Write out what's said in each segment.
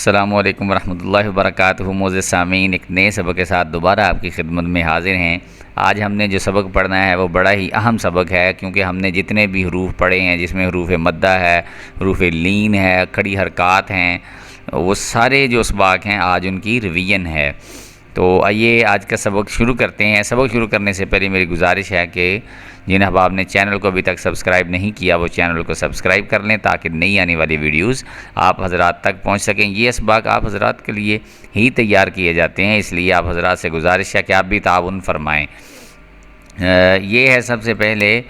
السلام علیکم ورحمۃ اللہ وبرکاتہ۔ معزز سامعین، ایک نئے سبق کے ساتھ دوبارہ آپ کی خدمت میں حاضر ہیں۔ آج ہم نے جو سبق پڑھنا ہے وہ بڑا ہی اہم سبق ہے، کیونکہ ہم نے جتنے بھی حروف پڑھے ہیں جس میں حروف مدہ ہے، حروف لین ہے، کھڑی حرکات ہیں، وہ سارے جو اسباق ہیں آج ان کی ریویژن ہے۔ تو آئیے آج کا سبق شروع کرتے ہیں۔ سبق شروع کرنے سے پہلے میری گزارش ہے کہ جن احباب نے چینل کو ابھی تک سبسکرائب نہیں کیا وہ چینل کو سبسکرائب کر لیں، تاکہ نئی آنے والی ویڈیوز آپ حضرات تک پہنچ سکیں۔ یہ اسباق آپ حضرات کے لیے ہی تیار کیے جاتے ہیں، اس لیے آپ حضرات سے گزارش ہے کہ آپ بھی تعاون فرمائیں۔ یہ ہے سب سے پہلے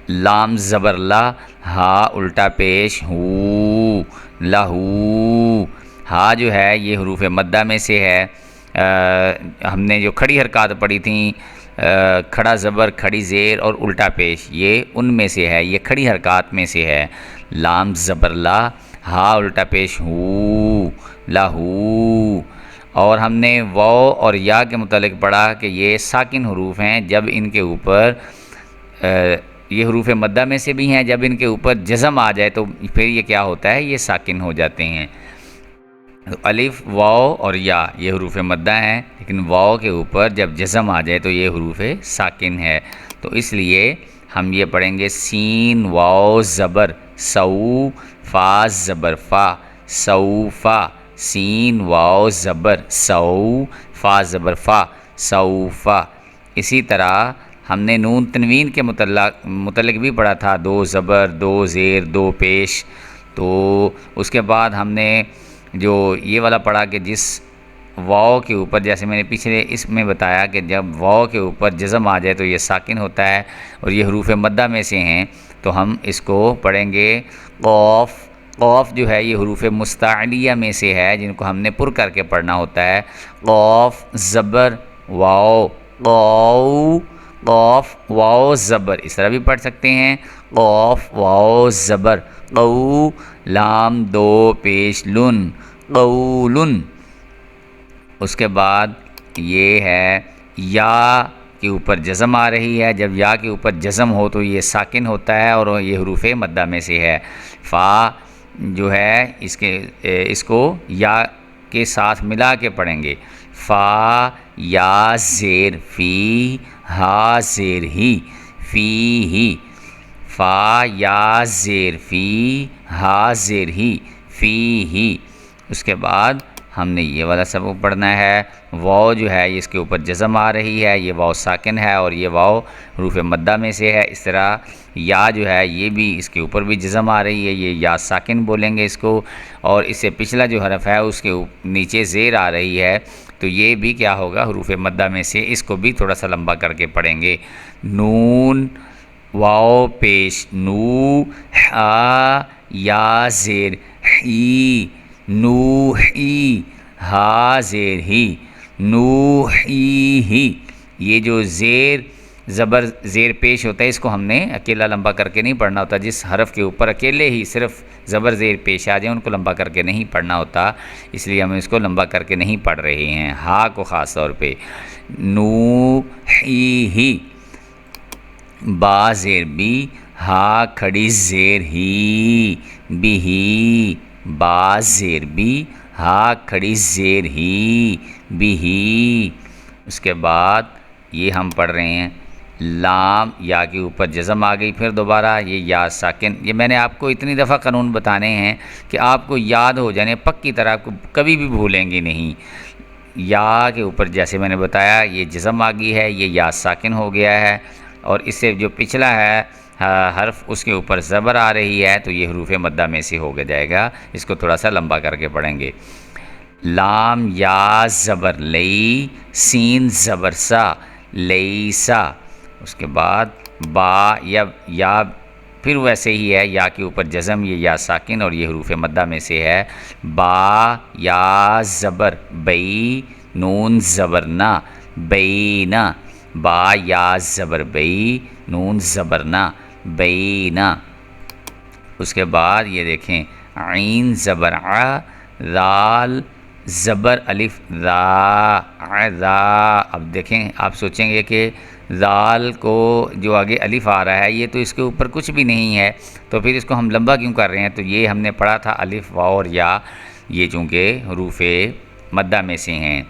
لام زبر لا، ہا الٹا پیش ہو، لہو۔ ہا جو ہے یہ حروف مدہ میں سے ہے۔ ہم نے جو کھڑی حرکات پڑھی تھیں، کھڑا زبر، کھڑی زیر اور الٹا پیش، یہ ان میں سے ہے، یہ کھڑی حرکات میں سے ہے۔ لام زبر لا، ہا الٹا پیش ہو، لہو۔ اور ہم نے واو اور یا کے متعلق پڑھا کہ یہ ساکن حروف ہیں، جب ان کے اوپر یہ حروف مدہ میں سے بھی ہیں، جب ان کے اوپر جزم آ جائے تو پھر یہ کیا ہوتا ہے، یہ ساکن ہو جاتے ہیں۔ الف، واو اور یا یہ حروف مدہ ہیں، لیکن واو کے اوپر جب جزم آ جائے تو یہ حروف ساکن ہے۔ تو اس لیے ہم یہ پڑھیں گے سین واو زبر سو، فا زبر فا، سوفا۔ سین واو زبر سو، فا زبر فا، سوفا۔ اسی طرح ہم نے نون تنوین کے متعلق بھی پڑھا تھا، دو زبر، دو زیر، دو پیش۔ تو اس کے بعد ہم نے جو یہ والا پڑھا کہ جس واو کے اوپر، جیسے میں نے پچھلے اس میں بتایا کہ جب واو کے اوپر جزم آ جائے تو یہ ساکن ہوتا ہے، اور یہ حروف مدہ میں سے ہیں، تو ہم اس کو پڑھیں گے قوف۔ قوف جو ہے یہ حروف مستعلیہ میں سے ہے، جن کو ہم نے پر کر کے پڑھنا ہوتا ہے۔ قوف زبر واو، قو، قوف واو زبر، اس طرح بھی پڑھ سکتے ہیں، قوف واو زبر قو، لام دو پیش لن، قولن۔ اس کے بعد یہ ہے یا کے اوپر جزم آ رہی ہے، جب یا کے اوپر جزم ہو تو یہ ساکن ہوتا ہے اور یہ حروف مدہ میں سے ہے۔ فا جو ہے اس کو یا کے ساتھ ملا کے پڑھیں گے، فا یا زیر فی، ہا زیر ہی، فی ہی۔ فا یا زیر فی، ہا زیر ہی، فی ہی۔ اس کے بعد ہم نے یہ والا سبق پڑھنا ہے، واو جو ہے اس کے اوپر جزم آ رہی ہے، یہ واو ساکن ہے اور یہ واو حروف مدہ میں سے ہے۔ اس طرح یا جو ہے یہ بھی اس کے اوپر بھی جزم آ رہی ہے، یہ یا ساکن بولیں گے اس کو، اور اس سے پچھلا جو حرف ہے اس کے نیچے زیر آ رہی ہے، تو یہ بھی کیا ہوگا، حروف مدہ میں سے۔ اس کو بھی تھوڑا سا لمبا کر کے پڑھیں گے، نون واو پیش نو، ہا یا زیر ہی، نو ہی، ہا زیر ہی، نو ہی۔ یہ جو زیر زبر زیر پیش ہوتا ہے اس کو ہم نے اکیلا لمبا کر کے نہیں پڑھنا ہوتا، جس حرف کے اوپر اکیلے ہی صرف زبر زیر پیش آ جائیں ان کو لمبا کر کے نہیں پڑھنا ہوتا، اس لیے ہم اس کو لمبا کر کے نہیں پڑھ رہے ہیں، ہا کو خاص طور پہ۔ نو ہی، با زیر بی، ہا کھڑی زیر ہی، بی ہی، با زیر بی، ہا کھڑی زیر ہی، بی ہی۔ اس کے بعد یہ ہم پڑھ رہے ہیں لام، یا کے اوپر جزم آ گئی، پھر دوبارہ یہ یا ساکن۔ یہ میں نے آپ کو اتنی دفعہ قانون بتانے ہیں کہ آپ کو یاد ہو جانے، پکی طرح آپ کو کبھی بھی بھولیں گے نہیں۔ یا کے اوپر جیسے میں نے بتایا یہ جزم آ گئی ہے، یہ یا ساکن ہو گیا ہے، اور اس سے جو پچھلا ہے حرف اس کے اوپر زبر آ رہی ہے تو یہ حروف مدہ میں سے ہو جائے گا۔ اس کو تھوڑا سا لمبا کر کے پڑھیں گے، لام یا زبر لئی، سین زبر سا، لیسا۔ اس کے بعد با یا پھر ویسے ہی ہے، یا کے اوپر جزم، یہ یا ساکن اور یہ حروف مدہ میں سے ہے، با یا زبر بئی، نون زبر نا، بینا۔ با یا زبر بئی، نون زبر نا، بینا۔ اس کے بعد یہ دیکھیں عین زبر ع، ذال زبر الف ذا، ذا۔ اب دیکھیں آپ سوچیں گے کہ ذال کو جو آگے الف آ رہا ہے یہ تو اس کے اوپر کچھ بھی نہیں ہے، تو پھر اس کو ہم لمبا کیوں کر رہے ہیں؟ تو یہ ہم نے پڑھا تھا الف واو اور یا، یہ چونکہ حروف مدہ میں سے ہیں۔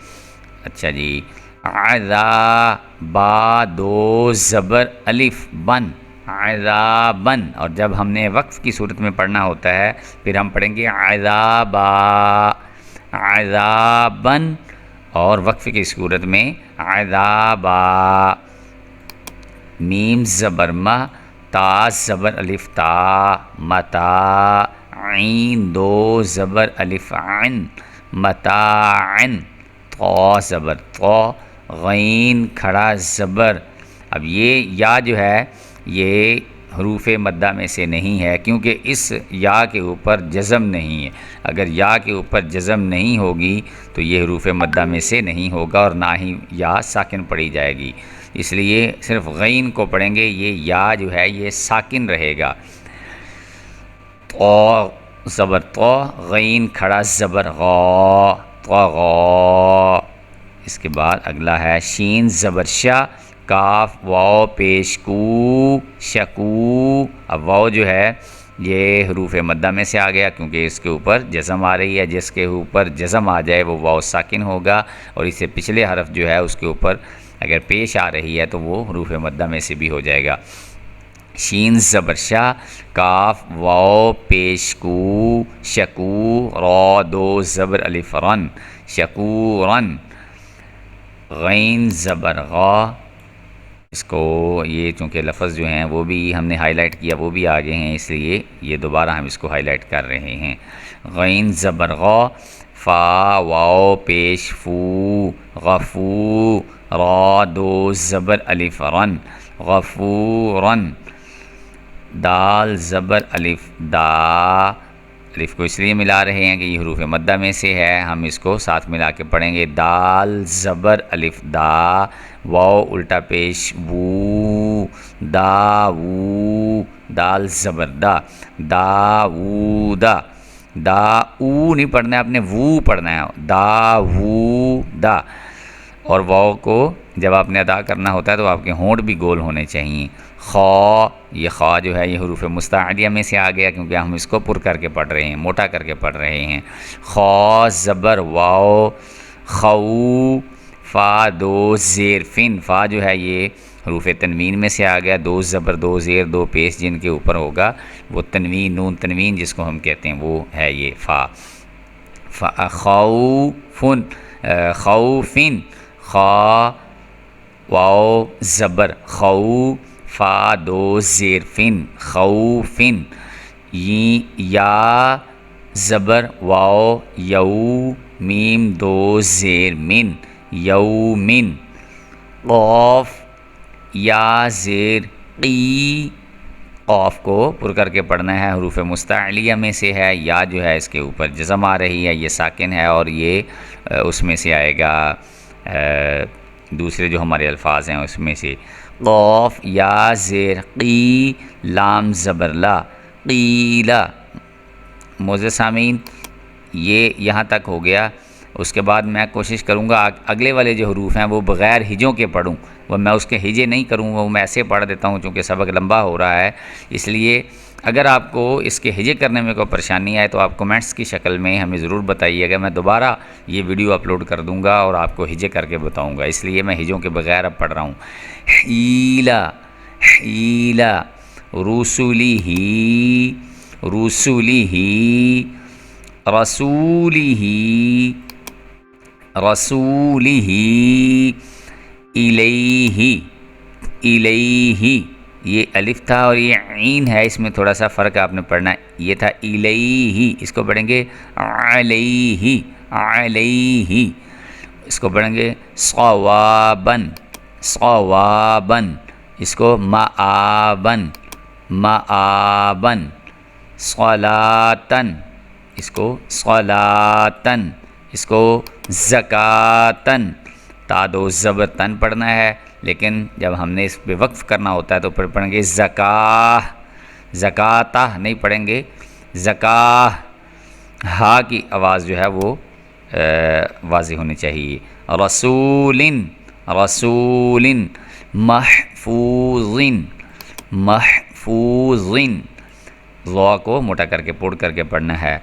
اچھا جی، عذابا دو زبر الف بن، عذابن، اور جب ہم نے وقف کی صورت میں پڑھنا ہوتا ہے پھر ہم پڑھیں گے عذابا، عذابن، اور وقف کی صورت میں عذابا۔ میم زبر ما، تا زبر الف تا، متا، عین دو زبر الف عن، متاعن، طا زبر طا، غین کھڑا زبر۔ اب یہ یا جو ہے یہ حروف مدہ میں سے نہیں ہے کیونکہ اس یا کے اوپر جزم نہیں ہے۔ اگر یا کے اوپر جزم نہیں ہوگی تو یہ حروف مدہ میں سے نہیں ہوگا اور نہ ہی یا ساکن پڑھی جائے گی، اس لیے صرف غین کو پڑھیں گے، یہ یا جو ہے یہ ساکن رہے گا۔ طا زبر طا، غین کھڑا زبر غا، طغا۔ اس کے بعد اگلا ہے شین زبر شا، کاف واو پیش کو، شکو۔ اب واو جو ہے یہ حروف مدہ میں سے آ گیا کیونکہ اس کے اوپر جزم آ رہی ہے، جس کے اوپر جزم آ جائے وہ واو ساکن ہوگا، اور اس سے پچھلے حرف جو ہے اس کے اوپر اگر پیش آ رہی ہے تو وہ حروف مدہ میں سے بھی ہو جائے گا۔ شین زبر شا، کاف واو پیش کو، شکو، را دو زبر الف رن، شکورن۔ غین زبر غا، اس کو یہ چونکہ لفظ جو ہیں وہ بھی ہم نے ہائی لائٹ کیا، وہ بھی آگے ہیں، اس لیے یہ دوبارہ ہم اس کو ہائی لائٹ کر رہے ہیں۔ غین زبر غا، فا واو پیش فو، غفو، را دو زبر الف رن، غفورن۔ دال زبر الف دا، الف کو اس لیے ملا رہے ہیں کہ یہ حروف مدہ میں سے ہے، ہم اس کو ساتھ ملا کے پڑھیں گے۔ دال زبر الف دا، واو الٹا پیش وو، دا وو، دال زبر دا، دا وو دا، دا او نہیں پڑھنا ہے آپ نے، وو پڑھنا ہے، دا وو دا۔ اور واو کو جب آپ نے ادا کرنا ہوتا ہے تو آپ کے ہونٹ بھی گول ہونے چاہیے۔ خا، یہ خا جو ہے یہ حروف مستعلیہ میں سے آ گیا کیونکہ ہم اس کو پر کر کے پڑھ رہے ہیں، موٹا کر کے پڑھ رہے ہیں۔ خا زبر واو، خو، فا دو زیر فن، فا جو ہے یہ حروف تنوین میں سے آ گیا، دو زبر دو زیر دو پیش جن کے اوپر ہوگا وہ تنوین، نون تنوین جس کو ہم کہتے ہیں وہ ہے یہ فا۔ خوفن، خوفن، خا واو زبر خو، فا دو زیر فن، خوفن۔ یا زبر واو یو، میم دو زیر من، یومن۔ قاف یا زیر قی، قاف کو پر کر کے پڑھنا ہے، حروف مستعلیہ میں سے ہے، یا جو ہے اس کے اوپر جزم آ رہی ہے، یہ ساکن ہے اور یہ اس میں سے آئے گا دوسرے جو ہمارے الفاظ ہیں اس میں سے۔ قاف یا زیر قی، لام زبر لا، قیلا۔ معزز سامعین یہ یہاں تک ہو گیا، اس کے بعد میں کوشش کروں گا اگلے والے جو حروف ہیں وہ بغیر ہجوں کے پڑھوں، وہ میں اس کے ہجے نہیں کروں، وہ میں ایسے پڑھ دیتا ہوں چونکہ سبق لمبا ہو رہا ہے، اس لیے اگر آپ کو اس کے ہجے کرنے میں کوئی پریشانی آئے تو آپ کومنٹس کی شکل میں ہمیں ضرور بتائیے گا، میں دوبارہ یہ ویڈیو اپلوڈ کر دوں گا اور آپ کو ہجے کر کے بتاؤں گا، اس لیے میں ہجوں کے بغیر اب پڑھ رہا ہوں۔ حیلا، حیلا، رسولی ہی، رسولی ہی، رسولی ہی، رسولی ہی، الیہ، الیہ، یہ الف تھا اور یہ عین ہے، اس میں تھوڑا سا فرق آپ نے پڑھنا ہے، یہ تھا الیہ، اس کو پڑھیں گے علیہ، علیہ، اس کو پڑھیں گے صوابن، صوابن، اس کو مآبن، مآبن، صلاتن، اس کو صلاتن، اس کو زکاتن، تا دو زبر تن پڑھنا ہے، لیکن جب ہم نے اس پہ وقف کرنا ہوتا ہے تو پھر پڑھیں گے زکاہ، زکاتہ نہیں پڑھیں گے، زکاہ، ہا کی آواز جو ہے وہ واضح ہونی چاہیے۔ رسولن، رسولن، محفوظن، محفوظن، ضا کو موٹا کر کے پوڑ کر کے پڑھنا ہے۔